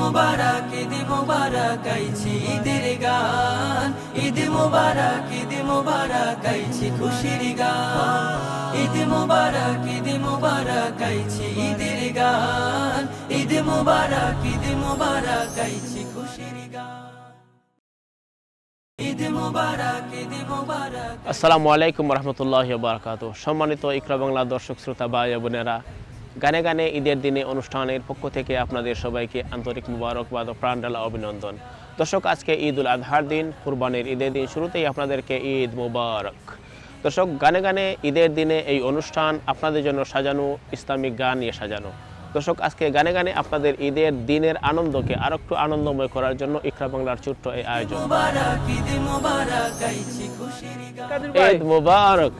মুবারক গাইছি ঈদের গান, ঈদ মুবারক গাইছি খুশির গান, ঈদ মুবারক গাইছি ঈদের গান, ঈদ মুবারক গাইছি খুশির গান, ঈদ মুবারক। আসসালামু আলাইকুম রহমতুল্লাহি ওয়া বারাকাতুহু। সম্মানিত ইকরা বাংলা দর্শক শ্রোতা ভাই বোনেরা, গানে গানে ঈদের দিনে অনুষ্ঠানের পক্ষ থেকে আপনাদের সবাইকে আন্তরিক মুবারকবাদ ও প্রাণঢালা অভিনন্দন। দর্শক, আজকে ঈদ উল আজহার দিন, কুরবানির ঈদের দিন। শুরুতেই আপনাদেরকে ঈদ মুবারক। দর্শক, গানে গানে ঈদের দিনে এই অনুষ্ঠান আপনাদের জন্য সাজানো, ইসলামিক গান নিয়ে সাজানো। দর্শক, আজকে গানে গানে আপনাদের ঈদের দিনের আনন্দকে আরো একটু আনন্দময় করার জন্য ইকরা বাংলার ছোট্ট এই আয়োজন। ঈদ মুবারক।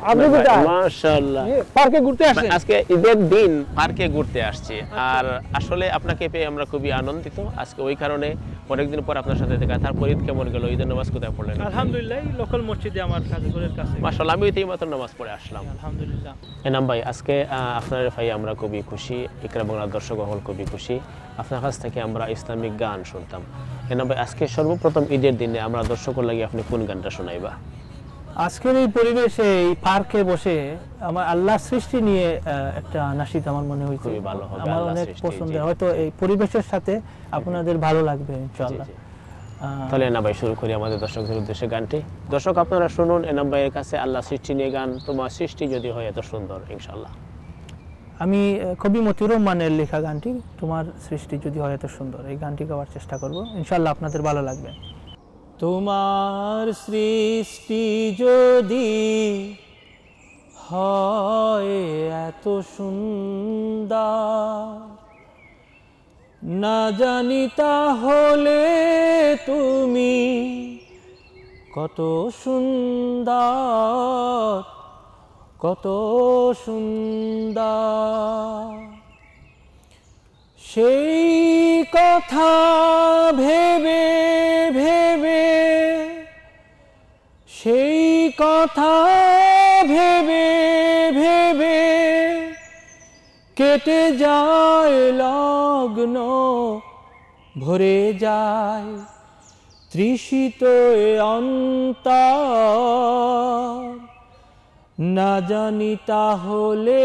মাশাআল্লাহ, পার্কে ঘুরতে আসছেন? আজকে ঈদের দিন পার্কে ঘুরতে আসছি। আর আসলে আপনাকে পেয়ে আমরা খুবই আনন্দিত আজকে, ওই কারণে অনেকদিন পর আপনার সাথে দেখা। তারপর ঈদ কেমন গেল? ঈদের নামাজ কোথায় পড়লেন? আলহামদুলিল্লাহ, লোকাল মসজিদে আমার ঘরের কাছে। মাশাআল্লাহ, আমি এইমাত্র নামাজ পড়ে আসলাম। আলহামদুলিল্লাহ। এনাম ভাই, আজকে আপনার ভাই আমরা খুবই খুশি, ইকরা বাংলার দর্শক হল খুবই খুশি। আপনার কাছ থেকে আমরা ইসলামিক গান শুনতাম। এনাম ভাই, আজকে সর্বপ্রথম ঈদের দিনে আমরা দর্শকের লাগি আপনি কোন গানটা শোনাইবা? আজকের এই পরিবেশে, এই পার্কে বসে আমার আল্লাহ সৃষ্টি নিয়ে একটা নাশিদ আমার মনে হয়েছে খুবই ভালো হবে, আমার অনেক পছন্দের। হয়তো এই পরিবেশের সাথে আপনাদের ভালো লাগবে ইনশাআল্লাহ। তাহলে এনাম ভাই, শুরু করি আমাদের দর্শকদের উদ্দেশ্যে গানটি। দর্শক, আপনারা শুনুন এনাম ভাইয়ের কাছে আল্লাহ সৃষ্টি নিয়ে গান, তোমার সৃষ্টি যদি হয় এত সুন্দর। ইনশাআল্লাহ। আমি কবি মতিউর রহমানের লেখা গানটি, তোমার সৃষ্টি যদি হয় এত সুন্দর, এই গানটি গাওয়ার চেষ্টা করব, ইনশাআল্লাহ আপনাদের ভালো লাগবে। তোমার সৃষ্টি যদি হয় এত সুন্দর, না জানি তাহলে তুমি কত সুন্দর, কত সুন্দর। সেই কথা ভেবে ভেবে, সেই কথা ভেবে ভেবে কেটে যায় লগ্ন, ভরে যায় তৃষিত অন্তর, না জানি তাহলে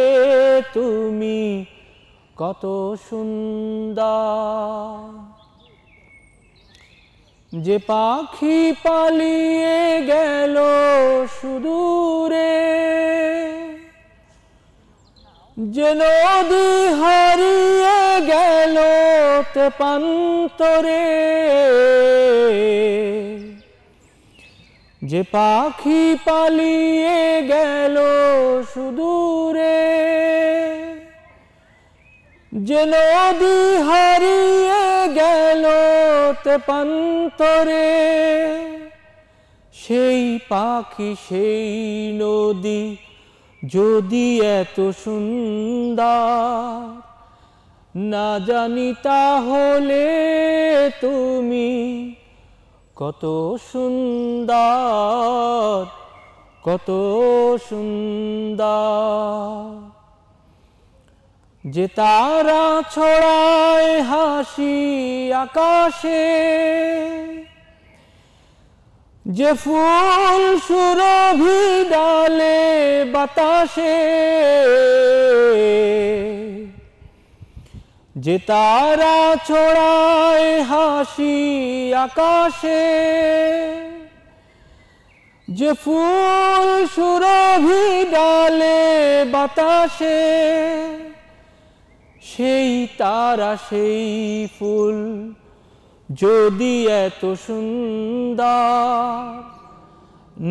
তুমি কত সুন্দর। যে পাখি পালিয়ে গেল সুদূরে, যে নদী হারিয়ে গেল তেপান্তরে, যে পাখি পালিয়ে গেল সুদূরে, যে নদী হারিয়ে গেল তেপান্তরে, সেই পাখি সেই নদী যদি এত সুন্দর, না জানি তাহলে তুমি কত সুন্দর, কত সুন্দর। যে তারা ছড়ায় হাসি আকাশে, যে ফুল সুরভি ডালে বাতাসে, যে তারা ছড়ায় হাসি আকাশে, যে ফুল সুরভি ডালে বাতাসে, সেই তারা সেই ফুল যদি এত সুন্দর,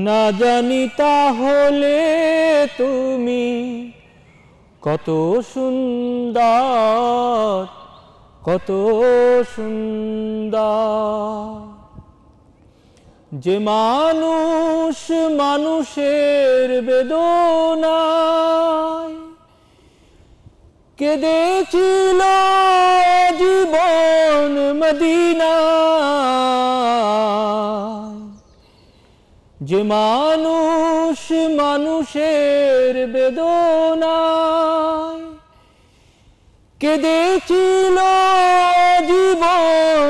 না জানি তাহলে তুমি কত সুন্দর, কত সুন্দর। যে মানুষ মানুষের বেদনায় কেঁদেছিল জীবন মদিনায়, যে মানুষ মানুষের বেদনায় কেঁদেছিল জীবন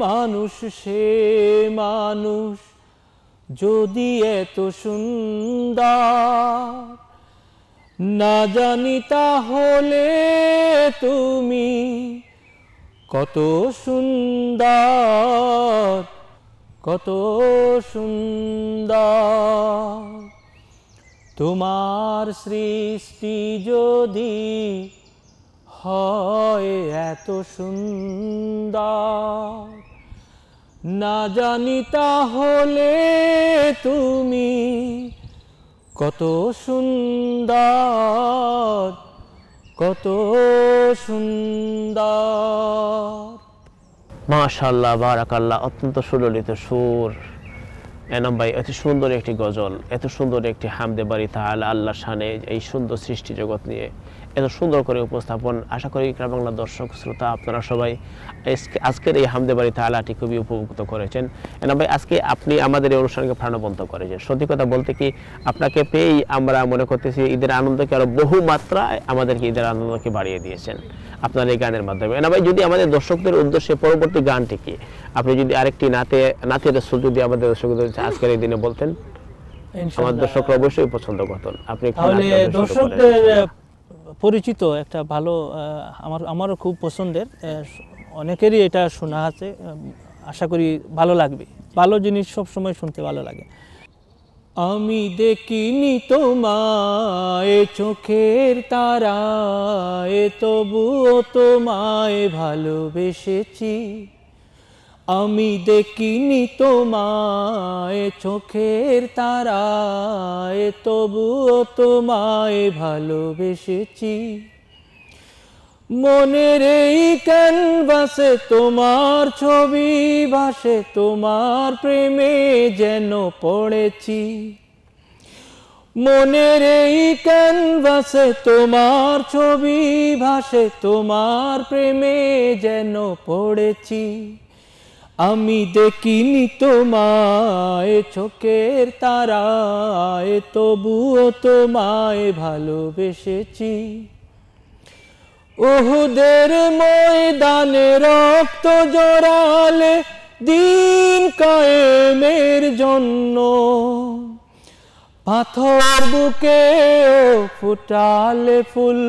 মানুষ সে মানুষ যদি এত সুন্দর না জানি তাহলে তুমি কত সুন্দর, কত সুন্দর। তোমার সৃষ্টি যদি হয় এত সুন্দর না জানি তাহলে তুমি কত সুন্দর, কত সুন্দর। মাশাআল্লাহ, বারাকাল্লাহ, অত্যন্ত সুললিত সুর। এনাম ভাই, এত সুন্দর একটি গজল, এত সুন্দর একটি হামদে বাড়ি তাআলা আল্লাহর শানে, এই সুন্দর সৃষ্টি জগৎ নিয়ে এত সুন্দর করে উপস্থাপন। আশা করি ইকরা বাংলা দর্শক শ্রোতা আপনারা সবাই আজকের এই হামদে বাড়ি তাআলাটি খুবই উপভোগ করেছেন। এনাম ভাই, আজকে আপনি আমাদের এই অনুষ্ঠানকে প্রাণবন্ত করেছেন। সত্যি কথা বলতে কি, আপনাকে পেয়েই আমরা মনে করতেছি ঈদের আনন্দকে আরো বহু মাত্রায় আমাদেরকে ঈদের আনন্দকে বাড়িয়ে দিয়েছেন আপনার এই গানের মাধ্যমে। এনাম ভাই, যদি আমাদের দর্শকদের উদ্দেশ্যে পরবর্তী গানটি কি, আপনি যদি আরেকটি নাতে রাসূল যদি আমাদের দর্শকদের আজকের এই দিনে বলতেন, আমাদের দর্শকরা অবশ্যই পছন্দ করতেন। আপনি দর্শকদের পরিচিত একটা ভালো, আমারও খুব পছন্দের, অনেকেরই এটা শোনা আছে, আশা করি ভালো লাগবে। ভালো জিনিস সব সময় শুনতে ভালো লাগে। আমি দেখিনি তোমায় চোখের তারায়, তবুও তোমায় ভালোবেসেছি। আমি দেখিনি তোমায় চোখের তারায়, তবুও তোমায় ভালোবেসেছি। মনের এই ক্যানভাসে তোমার ছবি ভাসে, তোমার প্রেমে যেন পড়েছি। মনের এই ক্যানভাসে তোমার ছবি ভাসে, তোমার প্রেমে যেন পড়েছি। আমি দেখিনি তোমায় চোখের তারায়, তবুও তোমায় ভালোবেসেছি। উহুদের ময়দানে রক্ত জড়ালে দিন কায়েমের জন্য, পাথর বুকে ফুটালে ফুল,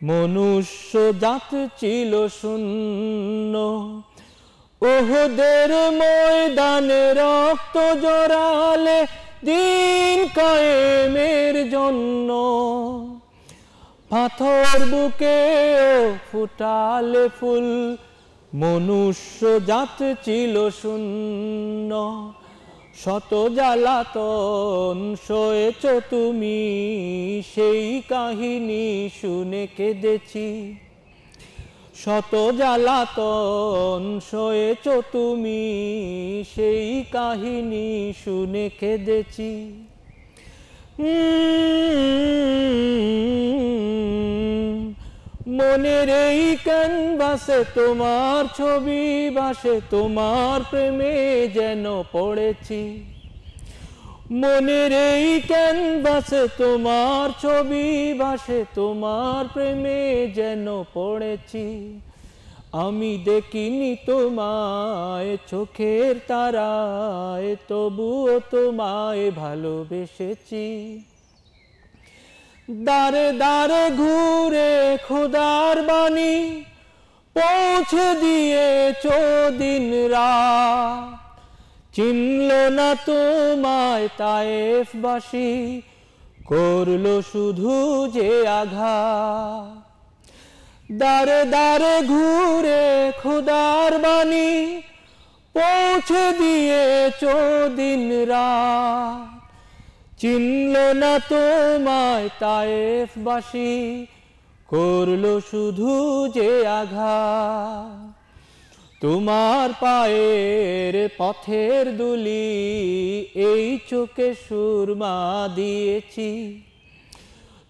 মনুষ্য জাত ছিল শূন্য। উহুদের ময়দানে রক্ত জড়ালে দিন কায়েমের জন্য, পাথর বুকে ফুটালে ফুল, মনুষ্য জাত ছিল শূন্য। শত জ্বালাতন সয়েছ তুমি, সেই কাহিনী শুনে কেঁদেছি। শত জ্বালাতন সয়েছ তুমি, সেই কাহিনী শুনে কেঁদেছি। মনের এই ক্যানভাসে তোমার ছবি ভাসে, তোমার প্রেমে যেন পড়েছি। মনের এই ক্যানভাসে তোমার ছবি ভাসে, তোমার প্রেমে যেন পড়েছি। আমি দেখিনি তোমায় চোখের তারায়, তবুও তোমায় ভালোবেসেছি। দারে দারে ঘুরে খোদার বাণী পৌঁছে দিয়েছ দিন রাত, চিনল না তোমায় তায়েফবাসী, করলো শুধু যে আঘাত। দারে দারে ঘুরে খোদার বাণী পৌঁছে দিয়েছ দিন রাত, চিনল না তোমায় তায়েফবাসী, করলো শুধু যে আঘাত। তোমার পায়ের পথের দুলি এই চোখে সুরমা দিয়েছি।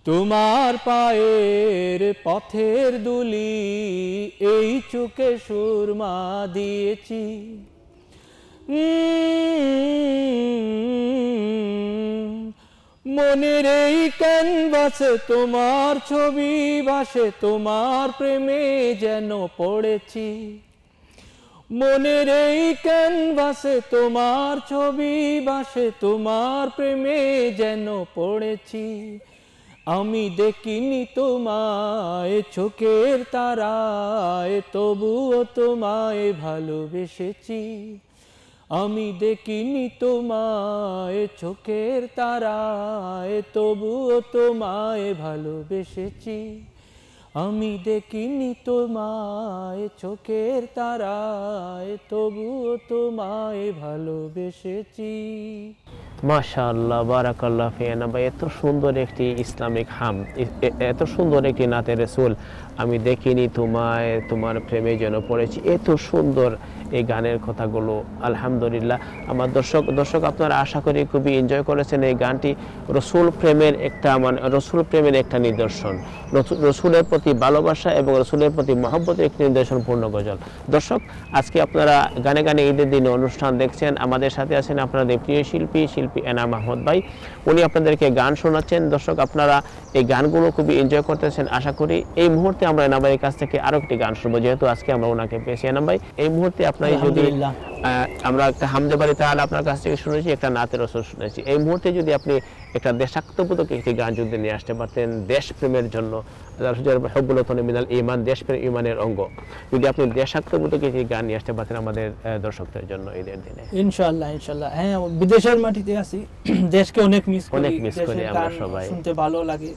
তোমার পায়ের পথের দুলি এই চোখে সুরমা দিয়েছি। মনের এই ক্যানভাসে তোমার ছবি ভাসে, তোমার প্রেমে যেন পড়েছি। মনের এই ক্যানভাসে তোমার ছবি ভাসে, তোমার প্রেমে যেন পড়েছি। আমি দেখিনি তোমায় চোখের তারায়, তবুও তোমায় ভালোবেসেছি। আমি দেখিনি তোমায় চোখের তারায়, তবুও তোমায় ভালোবেসেছি। আমি দেখিনি তোমায় চোখের তারায়, তবুও তোমায় ভালোবেসেছি। মাশাআল্লাহ, বারাকাল্লাহ ফিয়ানা ভাই, এত সুন্দর একটি ইসলামিক হাম, এত সুন্দর একটি নাতে রসুল। আমি দেখিনি তোমায়, তোমার প্রেমে যেন পড়েছি। এত সুন্দর এই গানের কথাগুলো, আলহামদুলিল্লাহ। আমার দর্শক আপনারা আশা করি খুবই এনজয় করেছেন এই গানটি। রসুল প্রেমের একটা নিদর্শন, রসুলের প্রতি ভালোবাসা এবং রসুলের প্রতি মহব্বতের একটি নিদর্শনপূর্ণ গজল। দর্শক, আজকে আপনারা গানে গানে ঈদের দিনে অনুষ্ঠান দেখছেন। আমাদের সাথে আছেন আপনাদের প্রিয় শিল্পী এনাম আহমদ ভাই। উনি আপনাদেরকে গান শোনাচ্ছেন। দর্শক, আপনারা এই গানগুলো খুবই এনজয় করতেছেন আশা করি। এই মুহূর্তে আমরা এনাম ভাইয়ের কাছ থেকে আরো একটি গান শুনবো, যেহেতু আজকে আমরা ওনাকে পেয়েছি। এনাম ভাই, এই মুহূর্তে আপনার যদি আমরা একটা হামদে বাড়ি তাহলে আপনার কাছ থেকে শুনেছি, একটা নাতে রসুল শুনেছি। এই মুহূর্তে যদি আপনি একটা দেশাত্মবোধক একটি গান যদি নিয়ে আসতে পারতেন দেশ প্রেমের জন্য, মিনাল ঈমান, দেশপ্রেম ঈমানের অঙ্গ, যদি আপনি দেশাত্মবোধক একটি গান নিয়ে আসতে পারতেন আমাদের দর্শকদের জন্য ঈদের দিনে। ইনশাআল্লাহ। হ্যাঁ, বিদেশের মাটিতে আছি, দেশকে অনেক মিস করি আমরা সবাই, শুনতে ভালো লাগে।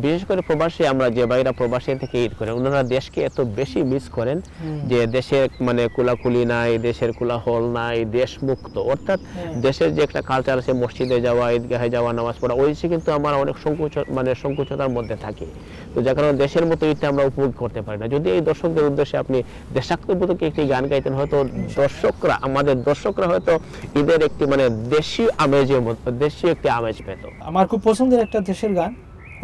বিশেষ করে প্রবাসী, আমরা যে বাইরা প্রবাসী থেকে ঈদ করেন, ওনারা দেশকে এত বেশি মিস করেন যে দেশের মানে কুলাকুলি নাই, দেশের কোলাহল নাই, দেশ মুক্ত। অর্থাৎ দেশের যে একটা কালচার আছে, মসজিদে যাওয়া, ঈদগাহে যাওয়া, নামাজ পড়া, ওই কিন্তু আমরা অনেক সংকোচতার মধ্যে থাকি। তো যার কারণে দেশের মতো ঈদটা আমরা উপভোগ করতে পারি না। যদি এই দর্শকদের উদ্দেশ্যে আপনি দেশাত্মবোধক একটি গান গাইতেন, হয়তো আমাদের দর্শকরা হয়তো ঈদের একটি মানে দেশীয় একটি আমেজ পেত। আমার খুব পছন্দের একটা দেশের গান,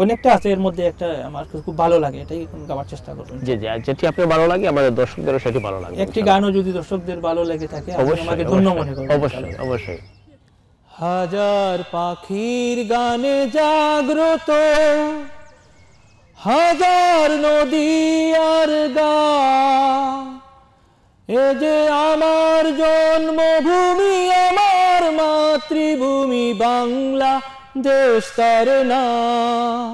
অনেকটা আছে, এর মধ্যে একটা আমার খুব ভালো লাগে, এটাই গাওয়ার চেষ্টা করবেন। জি, যেটি আপনার ভালো লাগে আমাদের দর্শকদেরও সেটি ভালো লাগে। একটি গানও যদি দর্শকদের ভালো লেগে থাকে আমাকে ধন্য মনে করবেন। অবশ্যই। হাজার পাখির গানে জাগ্রত, হাজার নদী আর গা, এ যে আমার জন্মভূমি, আমার মাতৃভূমি বাংলা দেশ তার নাম।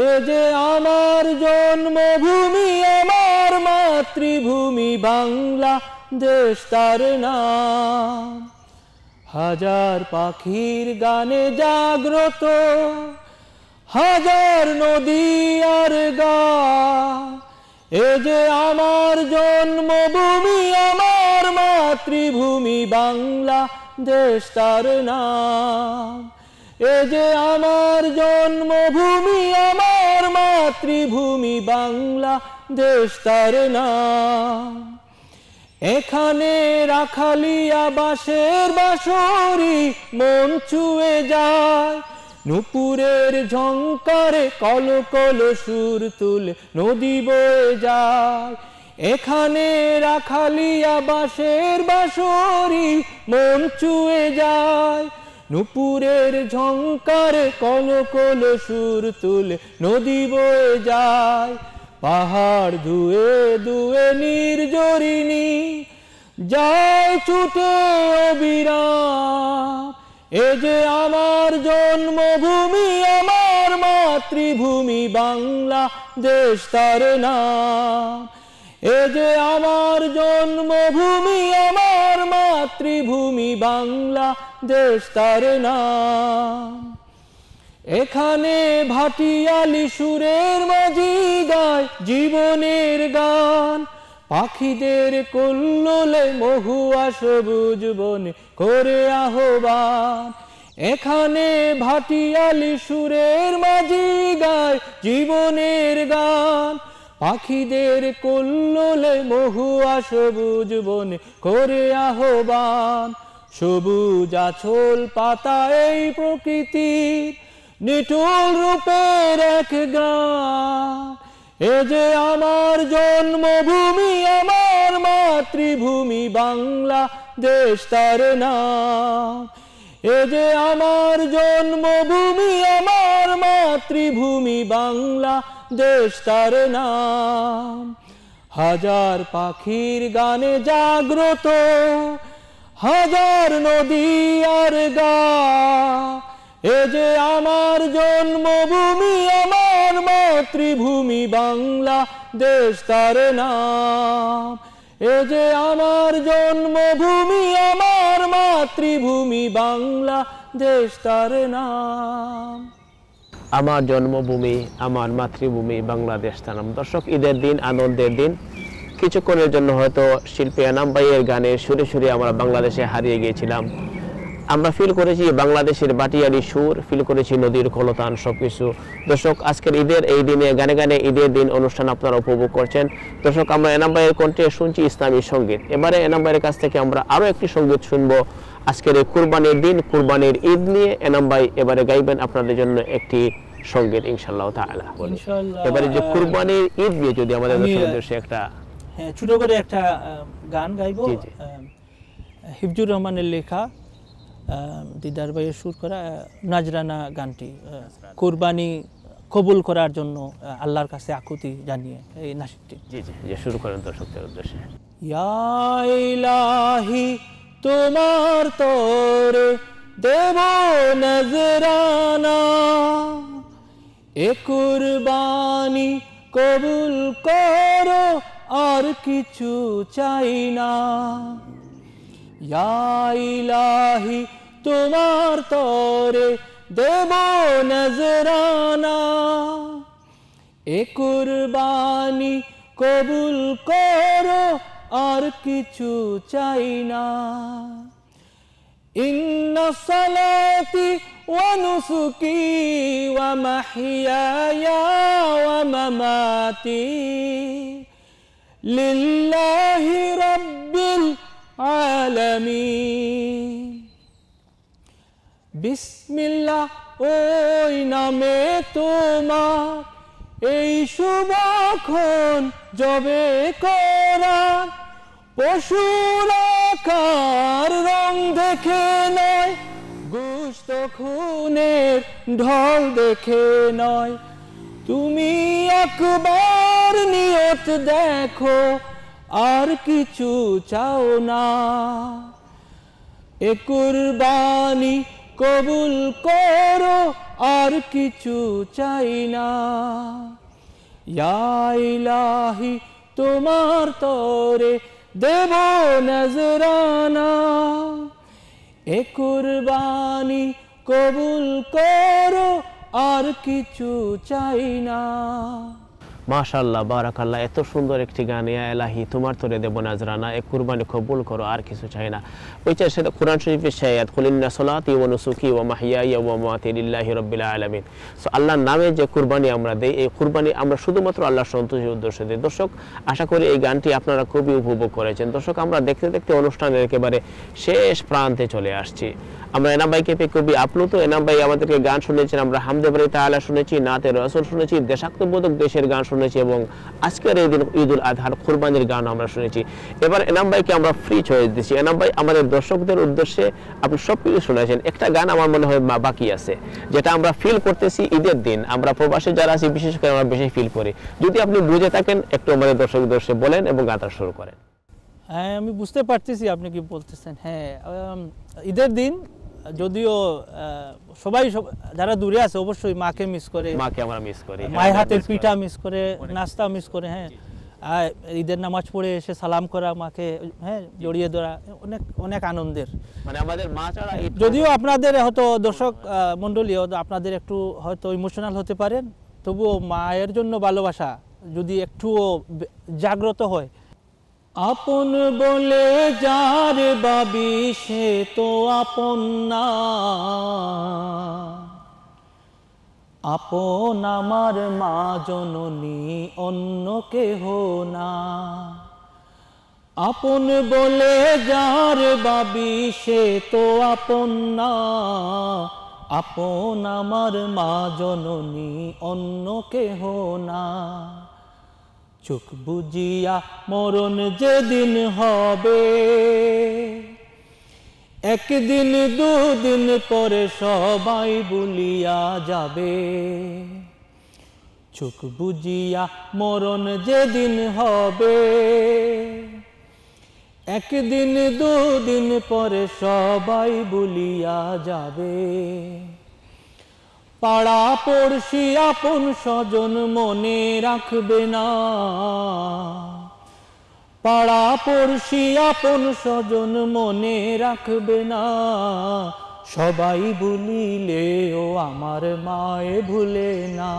এ যে আমার জন্মভূমি, আমার মাতৃভূমি বাংলা দেশ তার নাম। হাজার পাখির গানে জাগ্রত, হাজার নদী আর গা, এ যে আমার জন্মভূমি, আমার মাতৃভূমি বাংলা দেশ তার নাম। এ যে আমার জন্মভূমি, আমার মাতৃভূমি বাংলা দেশ তার নাম। এখানে রাখালিয়া বাঁশের বাঁশরি মন ছুঁয়ে যায়, নুপুরের ঝংকারে কল কল সুর তুলে নদী বয়ে যায়। এখানে রাখালিয়া বাঁশের বাঁশরি মন ছুঁয়ে যায়, নুপুরের ঝংকারে কল কল সুর তুলে নদী বয়ে যায়। পাহাড় ধুয়ে ধুয়ে নির্জরিণী যায় ছুটে অবিরাম। এ যে আমার জন্মভূমি, আমার মাতৃভূমি বাংলা দেশ তার নাম। এ যে আমার জন্মভূমি, আমার মাতৃভূমি বাংলা দেশ তার নাম। এখানে ভাটিয়ালি সুরের মাঝি গায় জীবনের গান, পাখিদের কল্লোলে মহুয়া সবুজ বনে করে আহ্বান। এখানে ভাটিয়ালি সুরের মাঝি গায় জীবনের গান, পাখিদের কল্লোলে মহুয়া সবুজ বনে করে আহ্বান। সবুজ আছল পাতা এই প্রকৃতির নিটুল রূপের এক গান। এ যে আমার জন্মভূমি, আমার মাতৃভূমি বাংলা দেশ তার নাম। এ যে আমার জন্মভূমি, আমার মাতৃভূমি বাংলা দেশ তার নাম। হাজার পাখির গানে জাগ্রত, হাজার নদী আর গা, এ যে আমার জন্মভূমি, আমার মাতৃভূমি বাংলা দেশ তার নাম। এ যে আমার জন্মভূমি, আমার মাতৃভূমি বাংলা দেশ তার নাম। আমার জন্মভূমি, আমার মাতৃভূমি বাংলাদেশ তার নাম। দর্শক, ঈদের দিন, আনন্দের দিন। কিছুক্ষণের জন্য হয়তো শিল্পী এনাম ভাইয়ের গানের সুরে সুরে আমরা বাংলাদেশে হারিয়ে গিয়েছিলাম। আমরা ফিল করেছি বাংলাদেশের বাটিয়ারি সুর, ফিল করেছি নদীর কলতান, সবকিছু। দর্শক, আজকের ঈদের এই দিনে গানে গানে ঈদের দিন অনুষ্ঠান আপনারা উপভোগ করছেন। দর্শক, আমরা এনাম ভাইয়ের কণ্ঠে শুনছি ইসলামী সঙ্গীত। এবারে এনাম ভাইয়ের কাছ থেকে আমরা আরও একটি সঙ্গীত শুনবো। আজকের এই কুরবানির দিন, কুরবানির ঈদ নিয়ে এনাম ভাই এবারে গাইবেন আপনাদের জন্য একটি সঙ্গীত ইনশাআল্লাহ তাআলা। এবারে যে কুরবানির ঈদ নিয়ে যদি আমাদের দর্শকদের একটা ছোট করে একটা গান গাইবো, হিফজুর রহমানের লেখা, দিদার ভাইয়ের সুর করা নাজরানা গানটি কুরবানি কবুল করার জন্য আল্লাহর কাছে আকুতি জানিয়ে এই নাশিদটি। জি জি জি, শুরু করেন দর্শকদের উদ্দেশ্যে। ইয়া ইলাহি তোমার তরে দেব নজরানা, এ কুরবানি কবুল করো আর কিছু চাই না। ইয়া ইলাহি তোমার তরে দেব নজরানা, এ কুরবানি কবুল করো আর কিছু চাই না। ইন্না সালাতি ওয়া নুসুকি ওয়া মাহইয়ায়া ওয়া মামাতি লিল্লাহি রাব্বিল আলামিন। বিসমিল্লাহ ওই নামে তোমার, এই শুভক্ষণ জবে করা, পশুর আকার রং দেখে নয়, গোশত খুনের ঢল দেখে নয়, তুমি একবার নিয়ত দেখো আর কিছু চাও না। এ কুরবানি কবুল করো আর কিছু চাই না। ইয়া ইলাহি তোমার তরে দেব নজরানা, এ কুরবানি কবুল করো আর কিছু চাই না। মাশাআল্লাহ, বারাকাল্লাহ, এত সুন্দর একটি গান। ইয়া ইলাহি তোমার তরে দেব নজরানা, এ কুরবানি কবুল করো আর কিছু চাই না। ওইটার সাথে কোরআন শরীফের শায়াত, কুল ইন্না সলাতি ওয়া নুসুকি ওয়া মাহইয়ায়া ওয়া মামাতি লিল্লাহি রাব্বিল আলামিন। সো আল্লাহর নামে যে কুরবানি আমরা দেই, এই কুরবানি আমরা শুধুমাত্র আল্লাহর সন্তুষ্টির উদ্দেশ্যে দিই। দর্শক, আশা করি এই গানটি আপনারা খুবই উপভোগ করেছেন। দর্শক, আমরা দেখতে দেখতে অনুষ্ঠানের একেবারে শেষ প্রান্তে চলে আসছি। আমরা এনাম ভাইকে পেয়ে খুবই আপ্লুত। এনাম ভাই আমাদেরকে গান শুনেছেন, আমরা হামদে বারি তাআলা শুনেছি, নাতে রাসূল শুনেছি, দেশাত্মবোধক দেশের গান শুনেছি এবং আজকের এই দিন ঈদুল আজহার কুরবানির গান আমরা শুনেছি। এবার এনাম ভাইকে আমরা ফ্রি চয়েস দিচ্ছি। এনাম ভাই, আমাদের দর্শকদের উদ্দেশ্যে আপনি সব কিছু শুনেছেন, একটা গান আমার মনে হয় বাকি আছে, যেটা আমরা ফিল করতেছি ঈদের দিন। আমরা প্রবাসে যারা আছি বিশেষ করে আমরা বেশি ফিল করি। যদি আপনি বুঝে থাকেন একটু আমাদের দর্শকদের বলেন এবং গানটা শুরু করেন। হ্যাঁ, আমি বুঝতে পারতেছি আপনি কি বলতেছেন। হ্যাঁ, ঈদের দিন যদিও সবাই যারা দূরে আছে অবশ্যই মাকে মিস করে, মাকে আমরা মিস করি, মায়ের হাতের পিঠা মিস করে, নাস্তা মিস করে। হ্যাঁ, ঈদের নামাজ পড়ে এসে সালাম করা, মাকে হ্যাঁ জড়িয়ে ধরা অনেক অনেক আনন্দের। মানে আমাদের মা ছাড়া, যদিও আপনাদের হয়তো দর্শক মণ্ডলী আপনাদের একটু হয়তো ইমোশনাল হতে পারেন, তবুও মায়ের জন্য ভালোবাসা যদি একটুও জাগ্রত হয়। আপন বলে যার ভাবি সে তো আপন না, আপন আমার মা জননী অন্য কেহ না। আপন বলে যার ভাবি সে তো আপন না, আপন আমার মা জননী অন্য কেহ না। চোখ বুজিয়া মরণ যেদিন হবে, একদিন দুদিন পরে সবাই ভুলিয়া যাবে। চোখ বুজিয়া মরণ যেদিন হবে, একদিন দুদিন পরে সবাই ভুলিয়া যাবে। পাড়া পড়শি আপন স্বজন মনে রাখবে না, পাড়া পড়শি আপন স্বজন মনে রাখবে না। সবাই ভুলিলেও আমার মায়ে ভুলে না।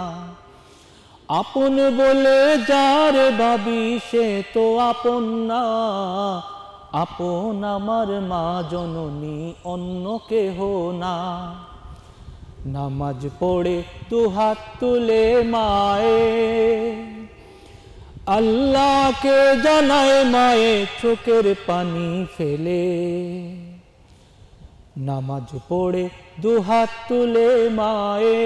আপন বলে যার ভাবি সে তো আপন না, আপন আমার মা জননী অন্য কেহ না। নামাজ পড়ে দুহাত তুলে মায়ে আল্লাহকে জানায় মায়ে চোখের পানি ফেলে। নামাজ পড়ে দুহাত তুলে মায়ে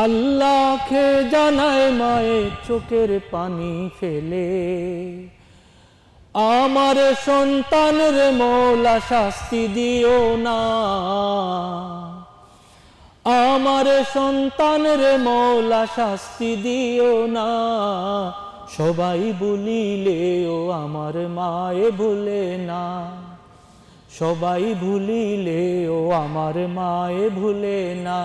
আল্লাহকে জানায় মায়ে চোখের পানি ফেলে। আমার সন্তানের মৌলা শাস্তি দিও না, আমার সন্তানের মৌলা শাস্তি দিও না। সবাই ভুলিলেও আমার মায়ে ভুলে না, সবাই ভুলিলেও আমার মায়ে ভুলে না।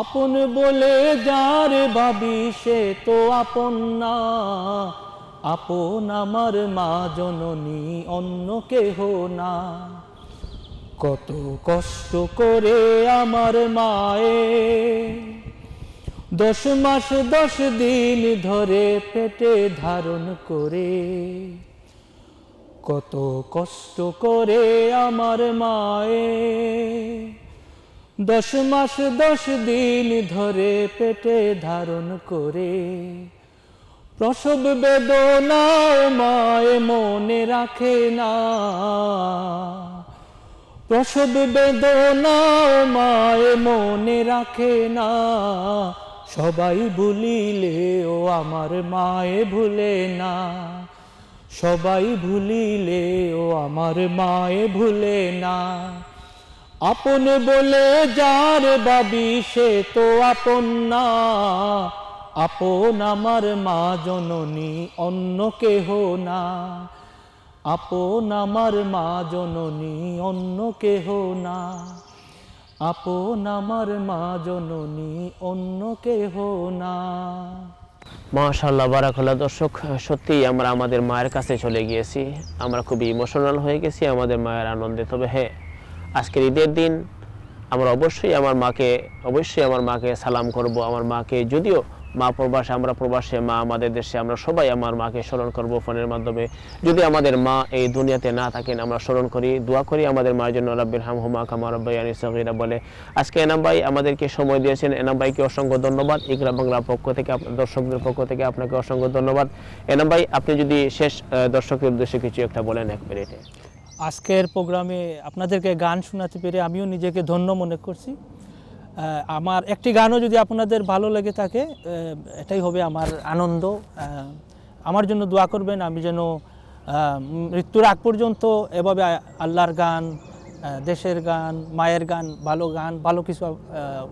আপন বলে যার ভাবি সে তো আপন না, আপন আমার মা জননী অন্য কেহ না। কত কষ্ট করে আমার মায়ে 10 মাস 10 দিন ধরে পেটে ধারণ করে। কত কষ্ট করে আমার মায়ে 10 মাস 10 দিন ধরে পেটে ধারণ করে। প্রসব বেদনা মায়ে মনে রাখে না, প্রসব বেদনা মায়ে মনে রাখে না। সবাই ভুলিলেও আমার মায়ে ভুলে না, সবাই ভুলিলেও আমার মায়ে ভুলে না। আপন বলে যার ভাবি সে তো আপন না, আপন আমার মা জননী অন্য কেহ না, আপন আমার মা জননী অন্য কেহ না, আপন আমার মা জননী অন্য কেহ না। মাশাআল্লাহ, বারাকাল্লাহ। দর্শক, সত্যিই আমরা আমাদের মায়ের কাছে চলে গিয়েছি, আমরা খুবই ইমোশনাল হয়ে গেছি আমাদের মায়ের আনন্দে। তবে হ্যাঁ, আজকের ঈদের দিন আমরা অবশ্যই আমার মাকে সালাম করব। আমার মাকে, যদিও মা প্রবাসে, আমরা প্রবাসে, মা আমাদের দেশে, আমরা সবাই আমার মাকে স্মরণ করব ফোনের মাধ্যমে। যদি আমাদের মা এই দুনিয়াতে না থাকেন, আমরা স্মরণ করি, দোয়া করি আমাদের মায়ের জন্য, রাব্বির হামহুমা কামা রাব্বায়ানি সগীরা বলে। আজকে এনাম ভাই আমাদেরকে সময় দিয়েছেন, এনাম ভাইকে অসংখ্য ধন্যবাদ। ইকরা বাংলার পক্ষ থেকে, দর্শকদের পক্ষ থেকে আপনাকে অসংখ্য ধন্যবাদ। এনাম ভাই, আপনি যদি শেষ দর্শকের উদ্দেশ্যে কিছু একটা বলেন 1 মিনিটে। আজকের প্রোগ্রামে আপনাদেরকে গান শোনাতে পেরে আমিও নিজেকে ধন্য মনে করছি। আমার একটি গানও যদি আপনাদের ভালো লেগে থাকে, এটাই হবে আমার আনন্দ। আমার জন্য দোয়া করবেন, আমি যেন মৃত্যুর আগ পর্যন্ত এভাবে আল্লাহর গান, দেশের গান, মায়ের গান, ভালো কিছু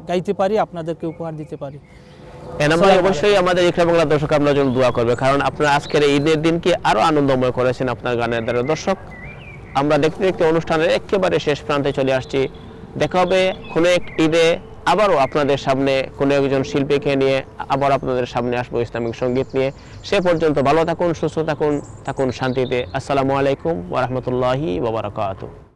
গাইতে পারি, আপনাদেরকে উপহার দিতে পারি। এনাম ভাই অবশ্যই আমাদের ইকরা বাংলা দর্শক আপনার জন্য দোয়া করবে, কারণ আপনারা আজকের ঈদের দিনকে আরো আনন্দময় করেছেন আপনার গানের দ্বারা। দর্শক, আমরা দেখতে দেখতে অনুষ্ঠানের একেবারে শেষ প্রান্তে চলে আসছি। দেখা হবে কোনো এক ঈদে আবারও আপনাদের সামনে কোনো একজন শিল্পীকে নিয়ে, আবার আপনাদের সামনে আসবো ইসলামিক সঙ্গীত নিয়ে। সে পর্যন্ত ভালো থাকুন, সুস্থ থাকুন, শান্তিতে। আসসালামু আলাইকুম ওয়া রাহমাতুল্লাহি ওয়া বারাকাতুহু।